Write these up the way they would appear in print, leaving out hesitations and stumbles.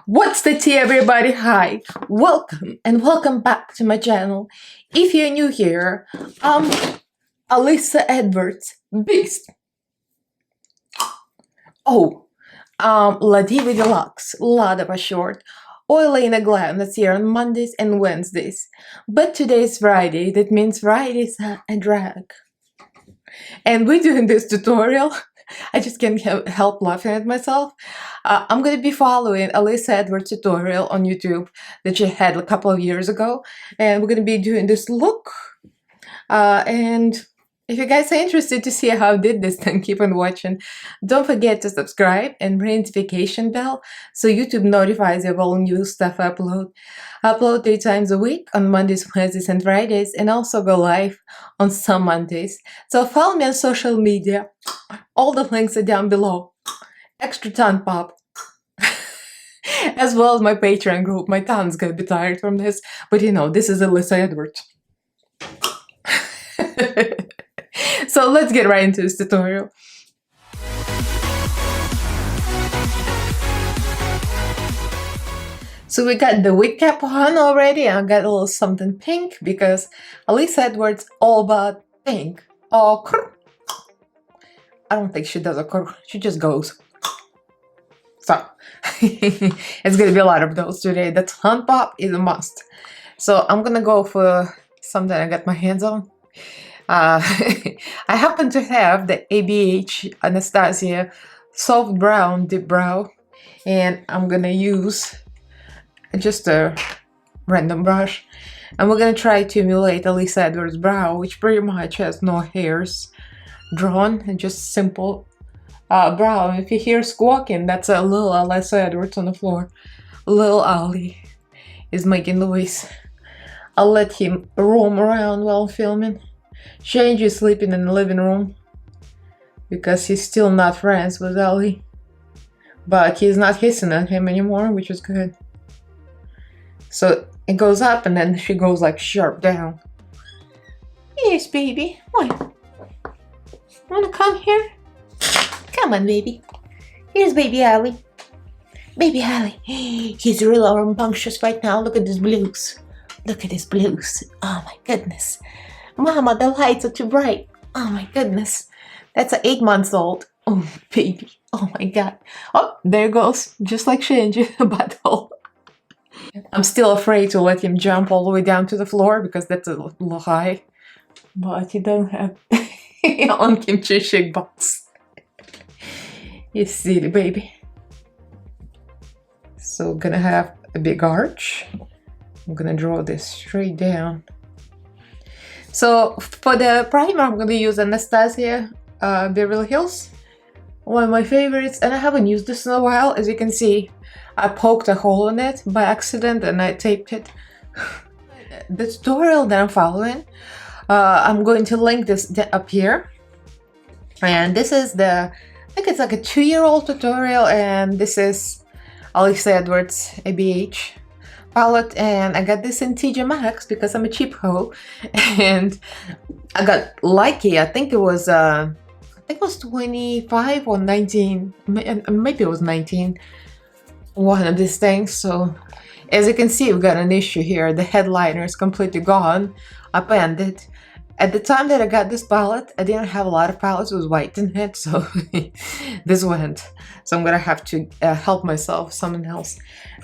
What's the tea, everybody? Hi, welcome and welcome back to my channel. If you're new here, I'm Alyssa Edwards Beast. La Diva Deluxe, Ladava Short, or Elaina Glam, that's here on Mondays and Wednesdays. But today's Friday, that means Fridays are a drag. And we're doing this tutorial. I just can't help laughing at myself. I'm going to be following Alyssa Edwards tutorial on YouTube that she had a couple of years ago. And we're going to be doing this look. And if you guys are interested to see how I did this, then keep on watching. Don't forget to subscribe and ring notification bell so YouTube notifies you of all new stuff I upload. I upload 3 times a week on Mondays, Wednesdays, and Fridays, and also go live on some Mondays. So follow me on social media. All the links are down below. Extra tongue pop. As well as my Patreon group. My tongue's gonna be tired from this, but you know, this is Alyssa Edwards. So let's get right into this tutorial. So we got the wig cap on already. I got a little something pink because Alyssa Edwards all about pink. Oh, I don't think she does a curl. She just goes. So it's gonna be a lot of those today. The tongue pop is a must. So I'm gonna go for something I got my hands on. I happen to have the ABH Anastasia soft brown deep brow, and I'm gonna use just a random brush, and we're gonna try to emulate Alyssa Edwards' brow, which pretty much has no hairs drawn and just simple brow. If you hear squawking, that's a little Alyssa Edwards on the floor. Little Ali is making noise. I'll let him roam around while filming. Change is sleeping in the living room because he's still not friends with Ali, but he's not hissing at him anymore, which is good. So it goes up and then she goes like sharp down. Yes, baby. What? Wanna come here? Come on, baby. Here's baby Ali. Baby Ali. He's real rambunctious right now. Look at this blues. Look at his blues. Oh my goodness. Mama, the lights are too bright. Oh my goodness. That's an 8 months old. Oh, baby. Oh my god. Oh, there goes. Just like Shinji, a butthole. I'm still afraid to let him jump all the way down to the floor because that's a little high. But you don't have on kimchi shake box. You silly baby. So gonna have a big arch. I'm gonna draw this straight down. So for the primer, I'm gonna use Anastasia Beverly Hills, one of my favorites, and I haven't used this in a while. As you can see, I poked a hole in it by accident and I taped it. The tutorial that I'm following, I'm going to link this up here. And this is I think it's like a 2-year-old tutorial, and this is Alyssa Edwards ABH palette, and I got this in TJ Maxx because I'm a cheap hoe, and I got Likey. I think it was 25 or 19, maybe it was 19, one of these things. So as you can see, we've got an issue here. The headliner is completely gone, upended. At the time that I got this palette, I didn't have a lot of palettes. It was white in it, so this went. So I'm gonna have to help myself with something else.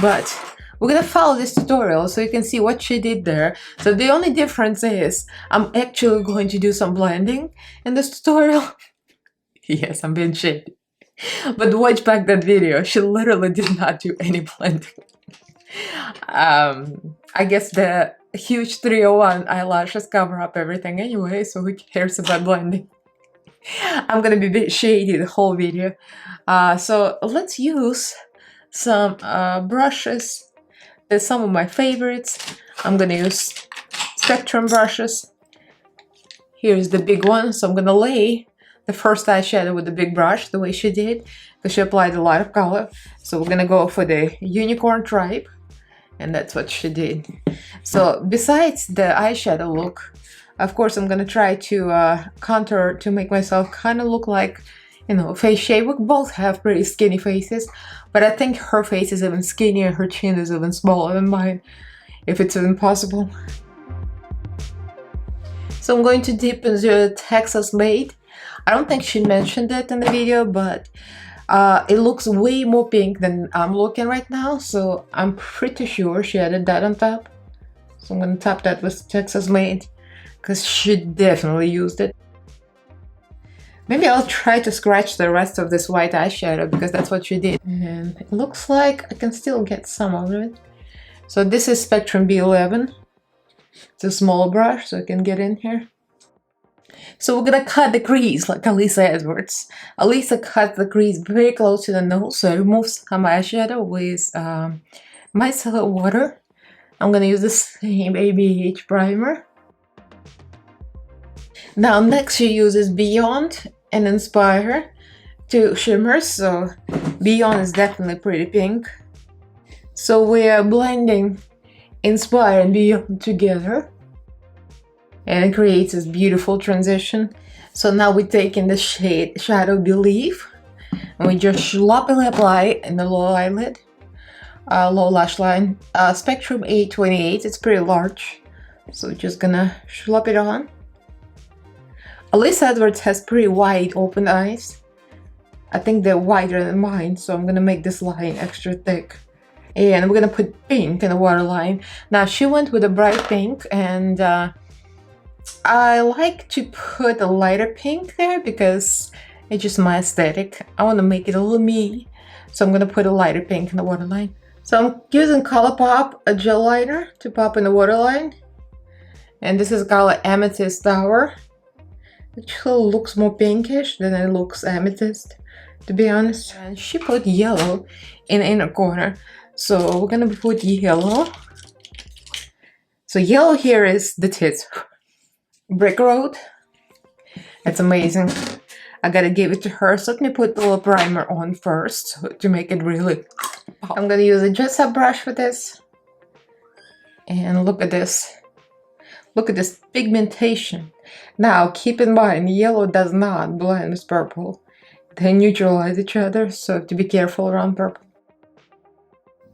But we're gonna follow this tutorial so you can see what she did there. So the only difference is I'm actually going to do some blending in this tutorial. Yes, I'm being shady. But watch back that video. She literally did not do any blending. I guess the huge 301 eyelashes cover up everything anyway, so who cares about blending? I'm gonna be a bit shady the whole video. So let's use some brushes. There's some of my favorites. I'm gonna use Spectrum brushes. Here's the big one. So I'm gonna lay the first eyeshadow with the big brush the way she did, because she applied a lot of color. So we're gonna go for the Unicorn Tribe, and that's what she did. So besides the eyeshadow look, of course I'm gonna try to contour to make myself kind of look like you know, face shape. We both have pretty skinny faces, but I think her face is even skinnier, her chin is even smaller than mine, if it's even possible. So I'm going to dip into Texas Made. I don't think she mentioned it in the video, but it looks way more pink than I'm looking right now, so I'm pretty sure she added that on top. So I'm gonna tap that with Texas Made, because she definitely used it. Maybe I'll try to scratch the rest of this white eyeshadow, because that's what she did. And it looks like I can still get some of it. So this is Spectrum B11. It's a small brush, so I can get in here. So we're gonna cut the crease like Alyssa Edwards. Alyssa cut the crease very close to the nose, so I removed some eyeshadow with micellar water. I'm gonna use the same ABH primer. Now next she uses Beyond and Inspire, two shimmers, so Beyond is definitely pretty pink. So we are blending Inspire and Beyond together, and it creates this beautiful transition. So now we take in the shade Shadow Believe, and we just sloppily apply it in the low eyelid, low lash line. Spectrum A28, it's pretty large, so we're just gonna slop it on. Alyssa Edwards has pretty wide open eyes. I think they're wider than mine, so I'm gonna make this line extra thick. And we're gonna put pink in the waterline. Now she went with a bright pink, and I like to put a lighter pink there because it's just my aesthetic. I want to make it a little me, so I'm gonna put a lighter pink in the waterline. So I'm using ColourPop, a gel liner, to pop in the waterline. And this is color Amethyst Tower. It actually looks more pinkish than it looks amethyst, to be honest. And she put yellow in the inner corner, so we're gonna put yellow. So yellow here is the tits. Brick Road. It's amazing. I gotta give it to her. So let me put the little primer on first to make it really pop. I'm gonna use a Jet brush for this. And look at this. Look at this pigmentation. Now, keep in mind, yellow does not blend with purple. They neutralize each other, so you have to be careful around purple.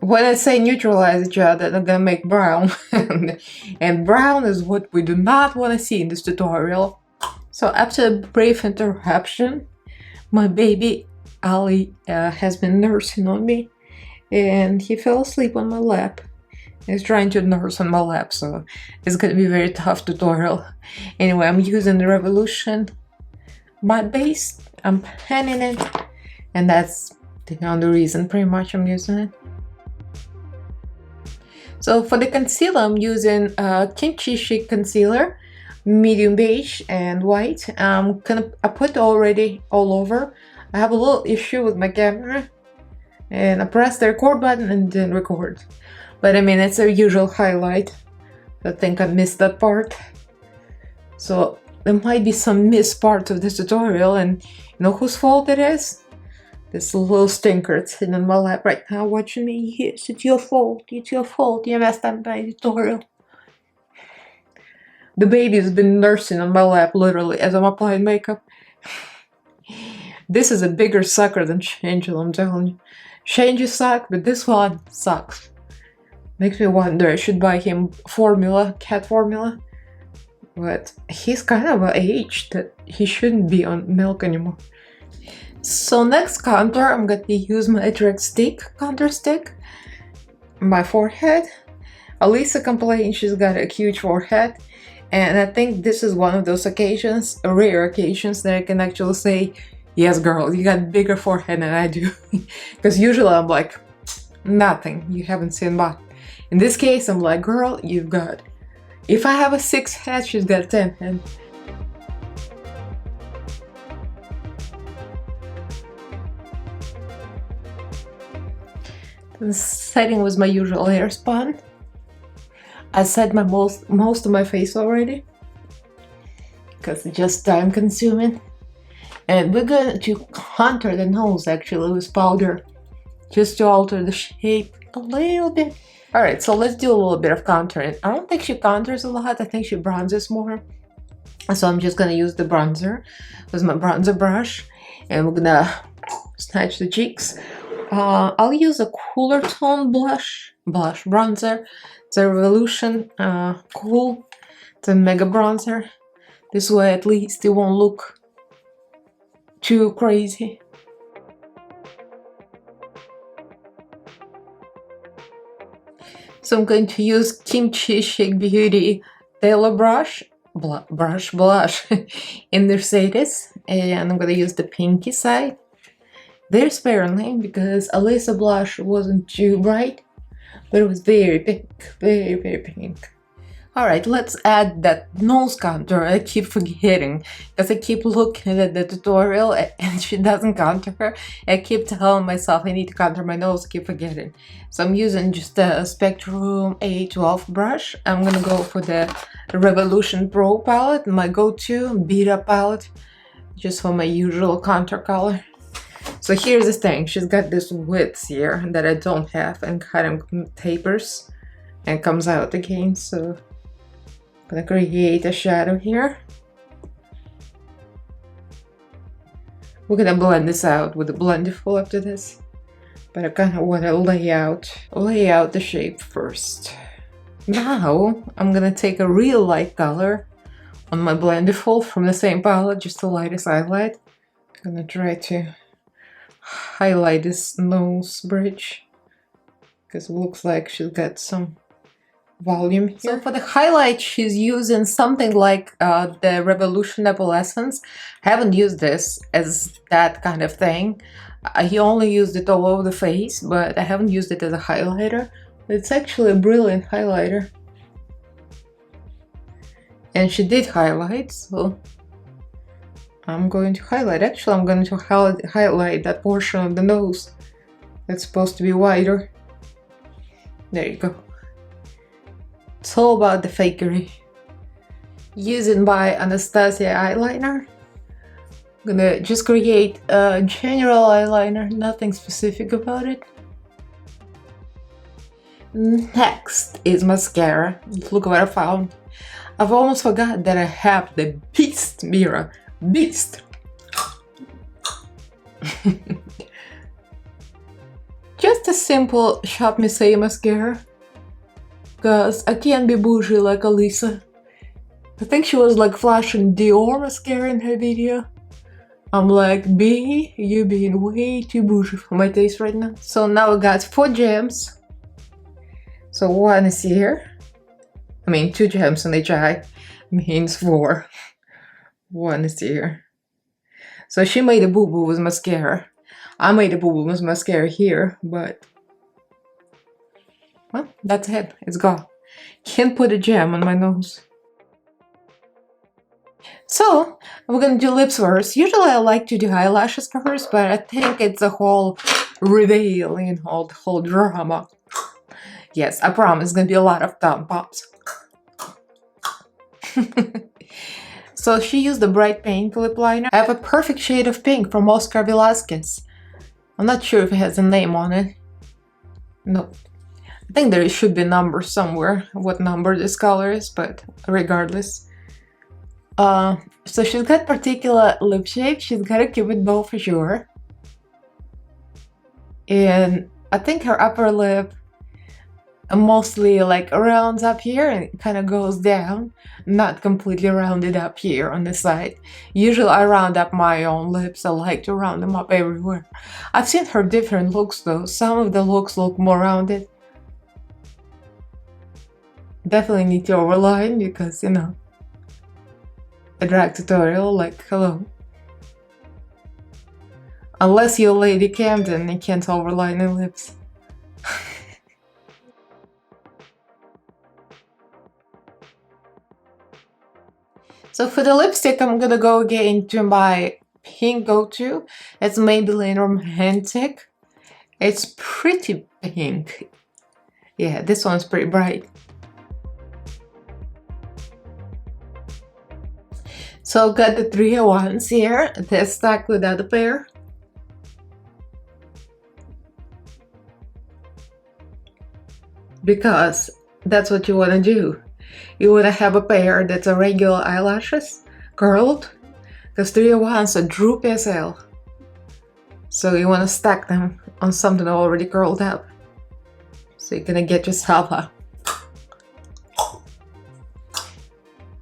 When I say neutralize each other, they're gonna make brown. And brown is what we do not want to see in this tutorial. So after a brief interruption, my baby Ali has been nursing on me. And he fell asleep on my lap. He's trying to nurse on my lap, so it's gonna be a very tough tutorial. Anyway, I'm using the Revolution matte base. I'm panning it, and that's the only reason pretty much I'm using it. So for the concealer, I'm using Kimchi Chic concealer, medium beige and white. I put already all over. I have a little issue with my camera, and I pressed the record button and didn't record. But I mean, it's a usual highlight. I think I missed that part. So there might be some missed parts of this tutorial, and you know whose fault it is? This little stinker sitting on my lap right now watching me. Yes, it's your fault. It's your fault. You messed up my tutorial. The baby's been nursing on my lap literally as I'm applying makeup. This is a bigger sucker than Shangel, I'm telling you. Shangel suck, but this one sucks. Makes me wonder, I should buy him formula, cat formula. But he's kind of an age that he shouldn't be on milk anymore. So next contour, I'm going to use my Trick Stick contour stick. My forehead. Alyssa complained she's got a huge forehead. And I think this is one of those occasions, rare occasions, that I can actually say, yes girl, you got a bigger forehead than I do. Because usually I'm like, nothing, you haven't seen much. In this case, I'm like, girl, you've got... If I have a 6 head, she's got a 10 head. The setting was my usual hair spun. I set my most of my face already, because it's just time consuming. And we're going to contour the nose actually with powder, just to alter the shape a little bit. Alright, so let's do a little bit of contouring. I don't think she contours a lot, I think she bronzes more. So I'm just gonna use the bronzer with my bronzer brush. And we're gonna snatch the cheeks. I'll use a cooler tone bronzer. It's a Revolution Cool. It's a mega bronzer. This way at least it won't look too crazy. So I'm going to use Kimchi Chic Beauty Tailor Blush in Mercedes, and I'm gonna use the pinky side. Very sparingly because Alyssa blush wasn't too bright, but it was very pink, very pink. Alright, let's add that nose contour. I keep forgetting because I keep looking at the tutorial and she doesn't contour. I keep telling myself I need to contour my nose, I keep forgetting. So I'm using just a Spectrum A12 brush. I'm gonna go for the Revolution Pro palette, my go-to beat up palette, just for my usual contour color. So here's the thing, she's got this width here that I don't have and kind of tapers and comes out again, so I'm gonna create a shadow here. We're gonna blend this out with a blender tool after this, but I kind of want to lay out the shape first. Now I'm gonna take a real light color on my blender tool from the same palette, just the lightest highlight. I'm gonna try to highlight this nose bridge because it looks like she's got some volume here. So for the highlight she's using something like the Revolution Opalescence. I haven't used this as that kind of thing. I only used it all over the face, but I haven't used it as a highlighter. It's actually a brilliant highlighter. And she did highlight, so I'm going to highlight. Actually, I'm going to highlight that portion of the nose that's supposed to be wider. There you go. It's all about the fakery. Using by Anastasia eyeliner. I'm gonna just create a general eyeliner, nothing specific about it. Next is mascara. Look what I found. I've almost forgot that I have the Beast mirror. Beast! Just a simple Shop Me Say mascara. Because I can't be bougie like Alyssa. I think she was like flashing Dior mascara in her video. I'm like, B, you being way too bougie for my taste right now. So now I got 4 gems. So one is here. I mean 2 gems on each eye means 4. One is here. So she made a boo-boo with mascara. I made a boo-boo with mascara here, but well, that's it. It's gone. Can't put a gem on my nose. So, we're gonna do lips first. Usually I like to do eyelashes first, but I think it's a whole reveal, you know, the whole drama. Yes, I promise it's gonna be a lot of thumb pops. So she used the bright pink lip liner. I have a perfect shade of pink from Oscar Velasquez. I'm not sure if it has a name on it. Nope. I think there should be a number somewhere, what number this color is, but regardless. So she's got particular lip shape. She's got a cupid bow for sure. And I think her upper lip mostly like rounds up here and it kind of goes down, not completely rounded up here on the side. Usually I round up my own lips. I like to round them up everywhere. I've seen her different looks though. Some of the looks look more rounded. Definitely need to overline because, you know, a drag tutorial, like, hello. Unless you're Lady Camden, you can't overline your lips. So for the lipstick, I'm gonna go again to my pink go-to. It's Maybelline Romantic. It's pretty pink. Yeah, this one's pretty bright. So got the 301s here. They're stacked with the other pair. Because that's what you want to do. You want to have a pair that's a regular eyelashes, curled, because 301s are droopy as hell. So you want to stack them on something already curled up. So you're gonna get yourself a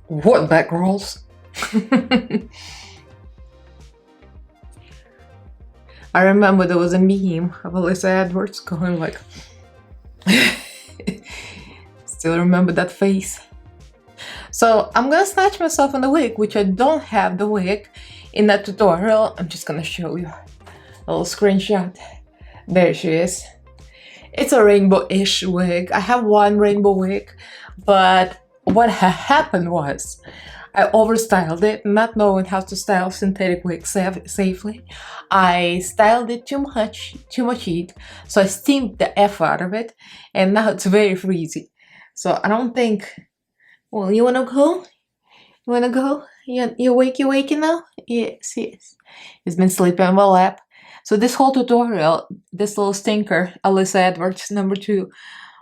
what back rolls? I remember there was a meme of Alyssa Edwards going like still remember that face. So I'm gonna snatch myself in the wig, which I don't have the wig in that tutorial. I'm just gonna show you a little screenshot. There she is. It's a rainbow-ish wig. I have one rainbow wig, but what happened was I overstyled it, not knowing how to style synthetic wigs safely. I styled it too much heat, so I steamed the F out of it, and now it's very freezy. So I don't think... Well, you wanna go? You wanna go? You waking now? Yes, yes. He's been sleeping on my lap. So this whole tutorial, this little stinker, Alyssa Edwards #2,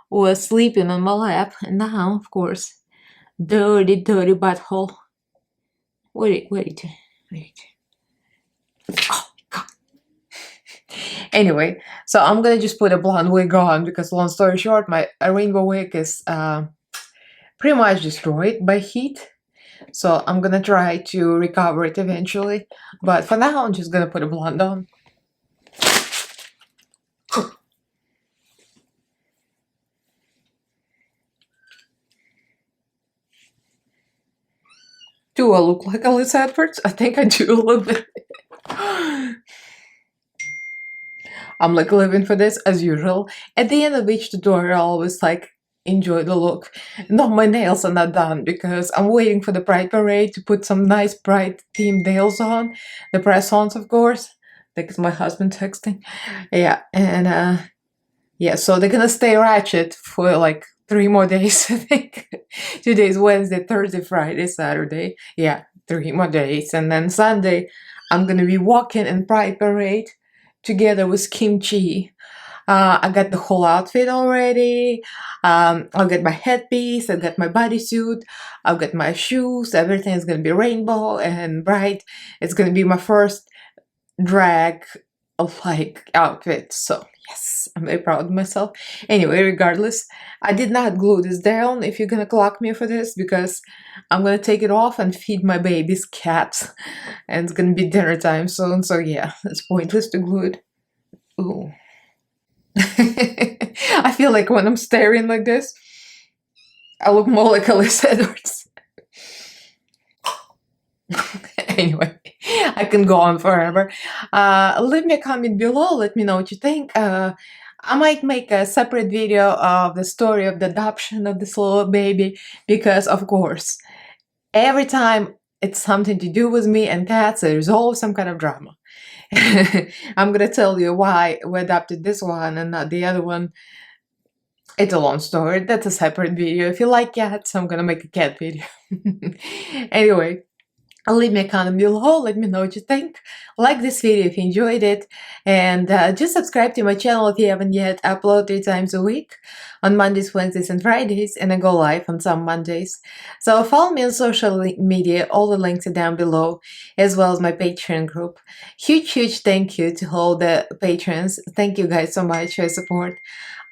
was sleeping on my lap, and now, of course, dirty butthole. Wait. Oh, God. Anyway, so I'm gonna just put a blonde wig on because, long story short, my rainbow wig is pretty much destroyed by heat. So I'm gonna try to recover it eventually. But for now, I'm just gonna put a blonde on. Do I look like Alyssa Edwards? I think I do a little bit. I'm like living for this as usual. At the end of each tutorial, I always like enjoy the look. No, my nails are not done because I'm waiting for the Pride Parade to put some nice Pride themed nails on. The press-ons, of course. I think it's my husband texting. Yeah, and yeah, so they're gonna stay ratchet for like 3 more days, I think. Today's Wednesday, Thursday, Friday, Saturday. Yeah, 3 more days. And then Sunday, I'm gonna be walking in Pride Parade together with Kimchi. I got the whole outfit already. I'll get my headpiece, I'll get my bodysuit, I'll get my shoes. Everything is gonna be rainbow and bright. It's gonna be my first drag like outfit. So yes, I'm very proud of myself. Anyway, regardless, I did not glue this down if you're gonna clock me for this, because I'm gonna take it off and feed my baby's cats, and it's gonna be dinner time soon. So yeah, it's pointless to glue it. Ooh. I feel like when I'm staring like this, I look more like Alyssa Edwards. Anyway, I can go on forever. Leave me a comment below, let me know what you think. I might make a separate video of the story of the adoption of this little baby, because of course, every time it's something to do with me and cats, there's always some kind of drama. I'm gonna tell you why we adopted this one and not the other one. It's a long story. That's a separate video. If you like cats, I'm gonna make a cat video. Anyway, leave me a comment below, let me know what you think. Like this video if you enjoyed it, and just subscribe to my channel if you haven't yet. I upload 3 times a week, on Mondays, Wednesdays, and Fridays, and I go live on some Mondays. So follow me on social media, all the links are down below, as well as my Patreon group. Huge thank you to all the patrons. Thank you guys so much for your support.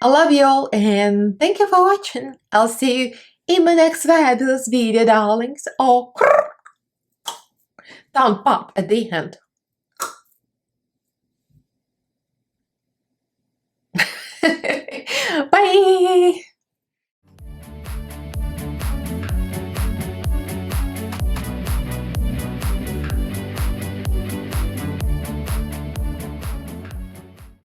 I love you all, and thank you for watching. I'll see you in my next fabulous video, darlings. Oh, down pop at the end. Bye!